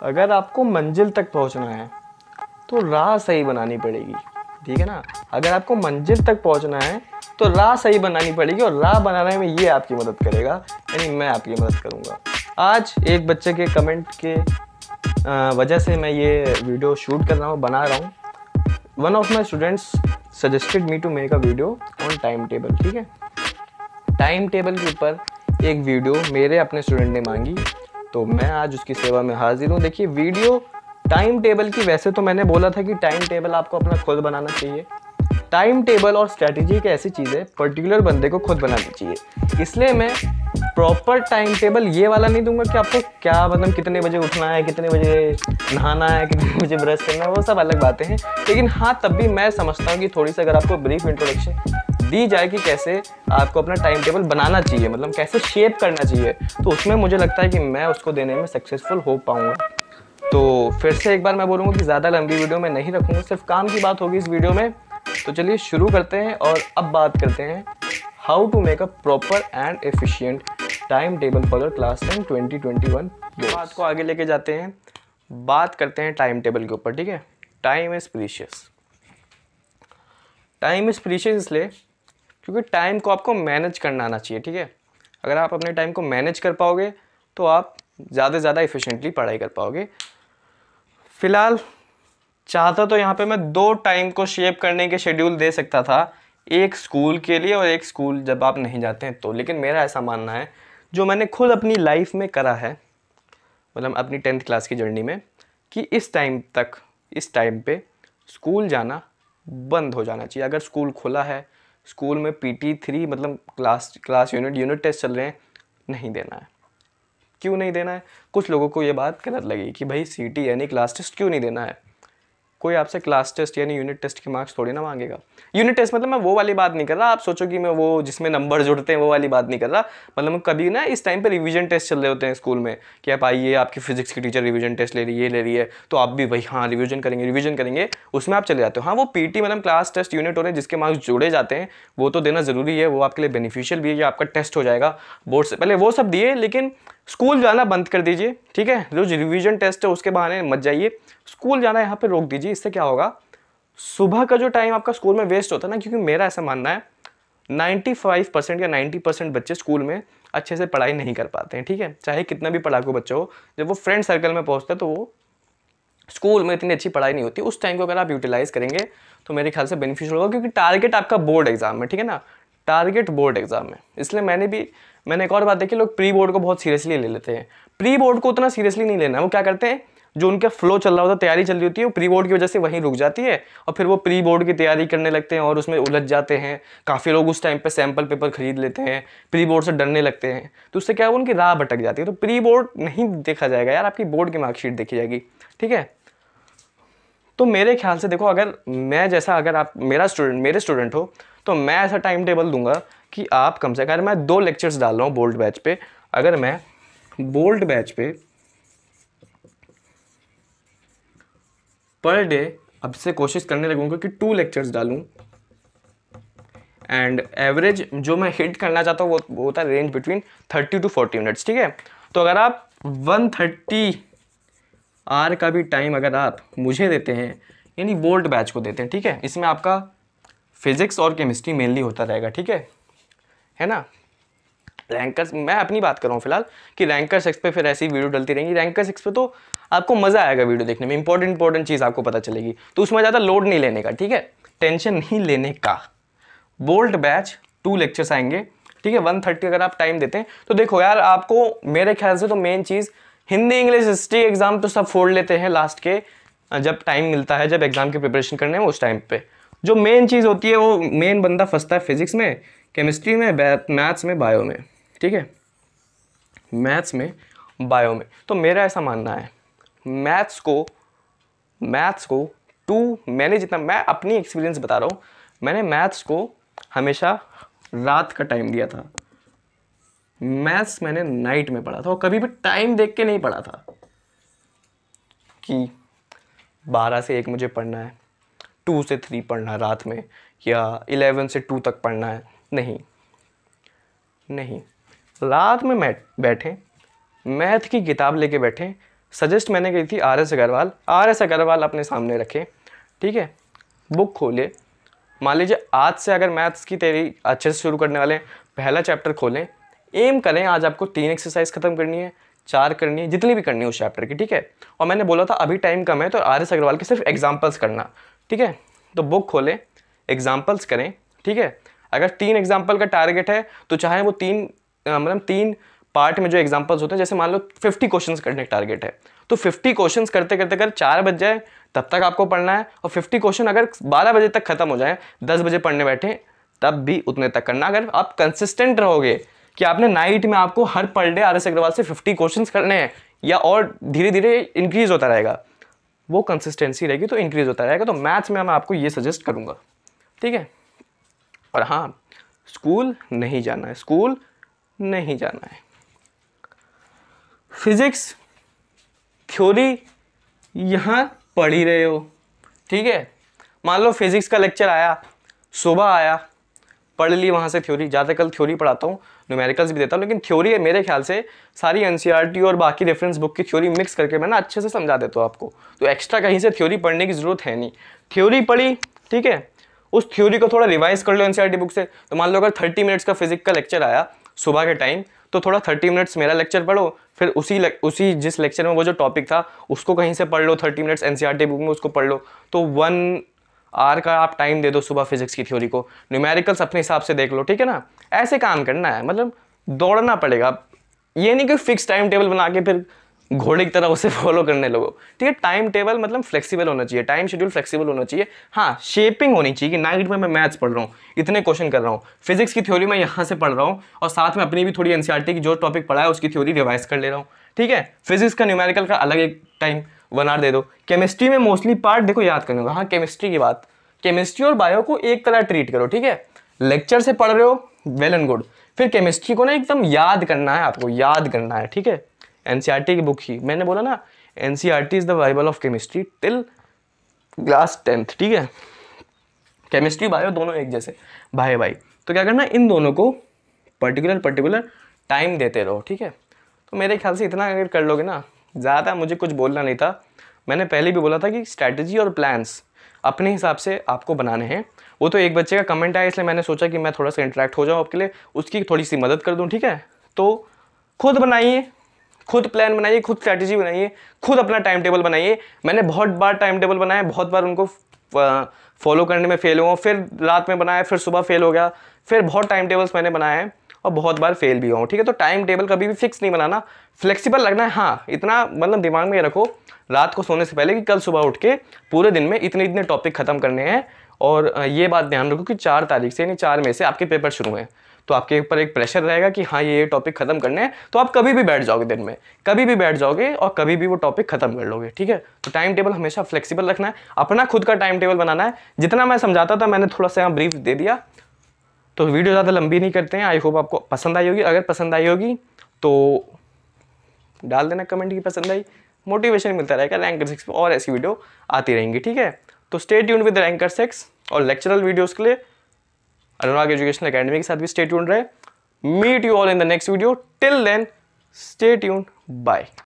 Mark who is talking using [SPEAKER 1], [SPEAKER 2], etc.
[SPEAKER 1] अगर आपको मंजिल तक पहुंचना है तो राह सही बनानी पड़ेगी, ठीक है ना। अगर आपको मंजिल तक पहुंचना है तो राह सही बनानी पड़ेगी, और राह बनाने में ये आपकी मदद करेगा, यानी मैं आपकी मदद करूँगा। आज एक बच्चे के कमेंट के वजह से मैं ये वीडियो शूट कर रहा हूँ, बना रहा हूँ। One of my students suggested me to make a video on time table, ठीक है। टाइम टेबल के ऊपर एक वीडियो मेरे अपने स्टूडेंट ने मांगी, तो मैं आज उसकी सेवा में हाजिर हूँ। देखिए वीडियो टाइम टेबल की, वैसे तो मैंने बोला था कि टाइम टेबल आपको अपना खुद बनाना चाहिए। टाइम टेबल और स्ट्रैटेजी एक ऐसी चीज़ है पर्टिकुलर बंदे को खुद बनानी चाहिए, इसलिए मैं प्रॉपर टाइम टेबल ये वाला नहीं दूंगा कि आपको क्या मतलब कितने बजे उठना है, कितने बजे नहाना है, कितने बजे ब्रश करना है, वो सब अलग बातें हैं। लेकिन हाँ, तब भी मैं समझता हूँ कि थोड़ी सी अगर आपको ब्रीफ इंट्रोडक्शन दी जाए कि कैसे आपको अपना टाइम टेबल बनाना चाहिए, मतलब कैसे शेप करना चाहिए, तो उसमें मुझे लगता है कि मैं उसको देने में सक्सेसफुल हो पाऊँगा। तो फिर से एक बार मैं बोलूँगा कि ज़्यादा लंबी वीडियो में नहीं रखूँगा, सिर्फ काम की बात होगी इस वीडियो में। तो चलिए शुरू करते हैं और अब बात करते हैं how to make a proper and efficient time table for your class 10 2021। बात को आगे लेके जाते हैं, बात करते हैं टाइम टेबल के ऊपर, ठीक है। Time is precious. Time is precious इसलिए क्योंकि टाइम को आपको मैनेज करना आना चाहिए, ठीक है। अगर आप अपने टाइम को मैनेज कर पाओगे तो आप ज़्यादा से ज़्यादा एफिशिएंटली पढ़ाई कर पाओगे। फिलहाल चाहता तो यहाँ पे मैं 2 टाइम को शेप करने के शेड्यूल दे सकता था, एक स्कूल के लिए और एक स्कूल जब आप नहीं जाते हैं तो। लेकिन मेरा ऐसा मानना है, जो मैंने खुद अपनी लाइफ में करा है, मतलब अपनी 10th क्लास की जर्नी में, कि इस टाइम पे स्कूल जाना बंद हो जाना चाहिए। अगर स्कूल खुला है, स्कूल में PT3 मतलब क्लास यूनिट टेस्ट चल रहे हैं, नहीं देना है। क्यों नहीं देना है? कुछ लोगों को ये बात गलत लगी कि भाई CT यानी क्लास टेस्ट क्यों नहीं देना है। कोई आपसे क्लास टेस्ट यानी यूनिट टेस्ट के मार्क्स थोड़ी ना मांगेगा। यूनिट टेस्ट मतलब मैं वो वाली बात नहीं कर रहा, आप सोचो कि मैं वो जिसमें नंबर जुड़ते हैं वो वाली बात नहीं कर रहा। मतलब कभी ना इस टाइम पे रिवीजन टेस्ट चल रहे होते हैं स्कूल में कि आप आइए, आपकी फिजिक्स की टीचर रिवीजन टेस्ट ले रही है, तो आप भी वही हाँ रिवीजन करेंगे, उसमें आप चले जाते हो। हाँ, वो PT मतलब क्लास टेस्ट यूनिट हो रहे हैं जिसके मार्क्स जुड़े जाते हैं, वो तो देना ज़रूरी है, वो आपके लिए बेनिफिशियल भी है कि आपका टेस्ट हो जाएगा बोर्ड से पहले, वो सब दिए। लेकिन स्कूल जाना बंद कर दीजिए, ठीक है। जो रिवीजन टेस्ट है उसके बहाने मत जाइए, स्कूल जाना यहाँ पे रोक दीजिए। इससे क्या होगा, सुबह का जो टाइम आपका स्कूल में वेस्ट होता है ना, क्योंकि मेरा ऐसा मानना है 95% या 90% बच्चे स्कूल में अच्छे से पढ़ाई नहीं कर पाते हैं, ठीक है। चाहे कितना भी पढ़ाकू बच्चा हो, जब वो फ्रेंड सर्कल में पहुंचता है तो वो स्कूल में इतनी अच्छी पढ़ाई नहीं होती। उस टाइम को अगर आप यूटिलाइज करेंगे तो मेरे ख्याल से बेनिफिशियल होगा, क्योंकि टारगेट आपका बोर्ड एग्जाम है, ठीक है ना। टारगेट बोर्ड एग्जाम है, इसलिए मैंने एक और बात देखी, लोग प्री बोर्ड को बहुत सीरियसली ले लेते हैं। प्री बोर्ड को उतना सीरियसली नहीं लेना है। वो क्या करते हैं, जो उनका फ्लो चल रहा होता है, तैयारी चल रही होती है, वो प्री बोर्ड की वजह से वहीं रुक जाती है, और फिर वो प्री बोर्ड की तैयारी करने लगते हैं और उसमें उलझ जाते हैं। काफ़ी लोग उस टाइम पे सैम्पल पेपर खरीद लेते हैं, प्री बोर्ड से डरने लगते हैं, तो उससे क्या है, उनकी राह भटक जाती है। तो प्री बोर्ड नहीं देखा जाएगा यार, आपकी बोर्ड की मार्कशीट देखी जाएगी, ठीक है। तो मेरे ख्याल से देखो, अगर आप मेरे स्टूडेंट हो, तो मैं ऐसा टाइम टेबल दूंगा कि आप कम से कम, अगर मैं 2 लेक्चर्स डाल रहा हूँ बोल्ड बैच पे, अगर मैं बोल्ड बैच पे पर डे अब से कोशिश करने लगूंगा कि 2 लेक्चर्स डालूं, एंड एवरेज जो मैं हिट करना चाहता हूँ वो होता है रेंज बिटवीन 30 to 40 मिनट्स, ठीक है। तो अगर आप 130 आवर का भी टाइम अगर आप मुझे देते हैं, यानी बोल्ड बैच को देते हैं, ठीक है, इसमें आपका फिजिक्स और केमिस्ट्री मेनली होता रहेगा, ठीक है ना। रैंकर्स, मैं अपनी बात कर रहा हूँ फिलहाल, कि रैंकर 6 पे फिर ऐसी वीडियो डलती रहेंगी। रैंकर 6 पे तो आपको मज़ा आएगा वीडियो देखने में, इंपॉर्टेंट चीज़ आपको पता चलेगी, तो उसमें ज़्यादा लोड नहीं लेने का, ठीक है, टेंशन नहीं लेने का। बोल्ड बैच 2 लेक्चर्स आएंगे, ठीक है, 130 अगर आप टाइम देते हैं तो देखो यार, आपको मेरे ख्याल से तो मेन चीज़ हिंदी इंग्लिश हिस्ट्री एग्जाम तो सब फोड़ लेते हैं लास्ट के, जब टाइम मिलता है, जब एग्जाम की प्रिपरेशन करने में, उस टाइम पे जो मेन चीज़ होती है, वो मेन बंदा फंसता है फिजिक्स में, केमिस्ट्री में, मैथ्स में, बायो में, ठीक है, मैथ्स में, बायो में। तो मेरा ऐसा मानना है, मैथ्स को मैंने जितना, मैं अपनी एक्सपीरियंस बता रहा हूँ, मैंने मैथ्स को हमेशा रात का टाइम दिया था। मैथ्स मैंने नाइट में पढ़ा था, और कभी भी टाइम देख के नहीं पढ़ा था कि 12 से 1 मुझे पढ़ना है, 2 से 3 पढ़ना है रात में, या 11 से 2 तक पढ़ना है। नहीं, रात में बैठे मैथ की किताब लेके बैठे, सजेस्ट मैंने की थी RS अग्रवाल। RS अग्रवाल अपने सामने रखें, ठीक है, बुक खोले, मान लीजिए आज से अगर मैथ्स की तैयारी अच्छे से शुरू करने वाले हैं, पहला चैप्टर खोलें, एम करें आज आपको 3 एक्सरसाइज खत्म करनी है, 4 करनी है, जितनी भी करनी है उस चैप्टर की, ठीक है। और मैंने बोला था अभी टाइम कम है तो RS अग्रवाल के सिर्फ एग्जाम्पल्स करना, ठीक है। तो बुक खोलें, एग्जाम्पल्स करें, ठीक है। अगर 3 एग्जाम्पल का टारगेट है तो चाहे वो 3 पार्ट में जो एग्जाम्पल्स होते हैं, जैसे मान लो 50 क्वेश्चंस करने का टारगेट है, तो 50 क्वेश्चंस करते करते अगर 4 बज जाए तब तक आपको पढ़ना है, और 50 क्वेश्चन अगर 12 बजे तक खत्म हो जाए, 10 बजे पढ़ने बैठे तब भी उतने तक करना। अगर आप कंसिस्टेंट रहोगे कि आपने नाइट में आपको हर पर डे RS अग्रवाल से 50 क्वेश्चंस करने हैं, या और धीरे धीरे इंक्रीज होता रहेगा, वो कंसिस्टेंसी रहेगी तो इंक्रीज होता रहेगा। तो मैथ्स में मैं आपको ये सजेस्ट करूंगा, ठीक है। और हाँ, स्कूल नहीं जाना है, स्कूल नहीं जाना है। फिजिक्स थ्योरी यहाँ पढ़ ही रहे हो, ठीक है। मान लो फिजिक्स का लेक्चर आया, सुबह आया, पढ़ ली वहाँ से थ्योरी। ज़्यादा कल थ्योरी पढ़ाता हूँ, न्यूमेरिकल्स भी देता हूँ, लेकिन थ्योरी है मेरे ख्याल से सारी NCERT और बाकी रेफरेंस बुक की थ्योरी मिक्स करके मैं ना अच्छे से समझा देता हूँ आपको, तो एक्स्ट्रा कहीं से थ्योरी पढ़ने की ज़रूरत है नहीं। थ्योरी पढ़ी, ठीक है, उस थ्योरी को थोड़ा रिवाइज कर लो NCERT बुक से। तो मान लो अगर 30 मिनट्स का फिजिक्स का लेक्चर आया सुबह के टाइम, तो थोड़ा 30 मिनट्स मेरा लेक्चर पढ़ो, फिर उसी जिस लेक्चर में वो जो टॉपिक था उसको कहीं से पढ़ लो, 30 मिनट्स NCERT बुक में उसको पढ़ लो, तो 1 आवर का आप टाइम दे दो सुबह फिजिक्स की थ्योरी को। न्यूमेरिकल्स अपने हिसाब से देख लो, ठीक है ना। ऐसे काम करना है, मतलब दौड़ना पड़ेगा। ये नहीं कि फिक्स टाइम टेबल बना के फिर घोड़े की तरह उसे फॉलो करने लगो, ठीक है। टाइम टेबल मतलब फ्लेक्सिबल होना चाहिए, टाइम शेड्यूल फ्लेक्सिबल होना चाहिए। हाँ, शेपिंग होनी चाहिए कि नाइट में मैं मैथ्स पढ़ रहा हूँ, इतने क्वेश्चन कर रहा हूँ, फिजिक्स की थ्योरी मैं यहाँ से पढ़ रहा हूँ, और साथ में अपनी भी थोड़ी NCERT की जो टॉपिक पढ़ा है उसकी थ्योरी रिवाइज कर ले रहा हूँ, ठीक है। फिजिक्स का न्यूमेरिकल का अलग एक टाइम 1 आवर दे दो। केमिस्ट्री में मोस्टली पार्ट देखो याद करने होगा। हाँ, केमिस्ट्री की बात, केमिस्ट्री और बायो को एक तरह ट्रीट करो, ठीक है। लेक्चर से पढ़ रहे हो, वेल एंड गुड, फिर केमिस्ट्री को ना एकदम याद करना है, आपको याद करना है, ठीक है। NCERT की बुक ही, मैंने बोला ना NCERT is the Bible of chemistry till class 10th, ठीक है। केमिस्ट्री बायो दोनों एक जैसे भाई भाई, तो क्या करना, इन दोनों को पर्टिकुलर टाइम देते रहो, ठीक है। तो मेरे ख्याल से इतना अगर कर लोगे ना, ज़्यादा मुझे कुछ बोलना नहीं था। मैंने पहले भी बोला था कि स्ट्रैटेजी और प्लान्स अपने हिसाब से आपको बनाने हैं। वो तो एक बच्चे का कमेंट आया, इसलिए मैंने सोचा कि मैं थोड़ा सा इंटरेक्ट हो जाऊँ आपके लिए, उसकी थोड़ी सी मदद कर दूँ, ठीक है। तो खुद बनाइए, खुद प्लान बनाइए, खुद स्ट्रैटेजी बनाइए, खुद अपना टाइम टेबल बनाइए। मैंने बहुत बार टाइम टेबल बनाया, बहुत बार उनको फॉलो करने में फेल हुआ, फिर रात में बनाया, फिर सुबह फेल हो गया, फिर बहुत टाइम टेबल्स मैंने बनाए हैं और बहुत बार फेल भी हुआ हूँ, ठीक है। तो टाइम टेबल कभी भी फिक्स नहीं बनाना, फ्लेक्सिबल लगना है। हाँ, इतना मतलब दिमाग में रखो रात को सोने से पहले कि कल सुबह उठ के पूरे दिन में इतने इतने टॉपिक खत्म करने हैं। और ये बात ध्यान रखो कि 4 तारीख से, यानी 4 मई से आपके पेपर शुरू हैं, तो आपके ऊपर एक प्रेशर रहेगा कि हाँ ये टॉपिक खत्म करने हैं, तो आप कभी भी बैठ जाओगे, दिन में कभी भी बैठ जाओगे और कभी भी वो टॉपिक खत्म कर लोगे, ठीक है। तो टाइम टेबल हमेशा फ्लेक्सिबल रखना है, अपना खुद का टाइम टेबल बनाना है। जितना मैं समझाता था मैंने थोड़ा सा यहाँ ब्रीफ दे दिया, तो वीडियो ज़्यादा लंबी नहीं करते हैं। आई होप आपको पसंद आई होगी। अगर पसंद आई होगी तो डाल देना कमेंट की पसंद आई, मोटिवेशन मिलता रहेगा। रैंकर 6 में और ऐसी वीडियो आती रहेंगी, ठीक है। तो स्टे ट्यून्ड विद रैंकर 6 और लेक्चरल वीडियोस के लिए अनुराग एजुकेशनल एकेडमी के साथ भी स्टे ट्यून्ड रहे। Meet you all in the next video, till then stay tuned, bye.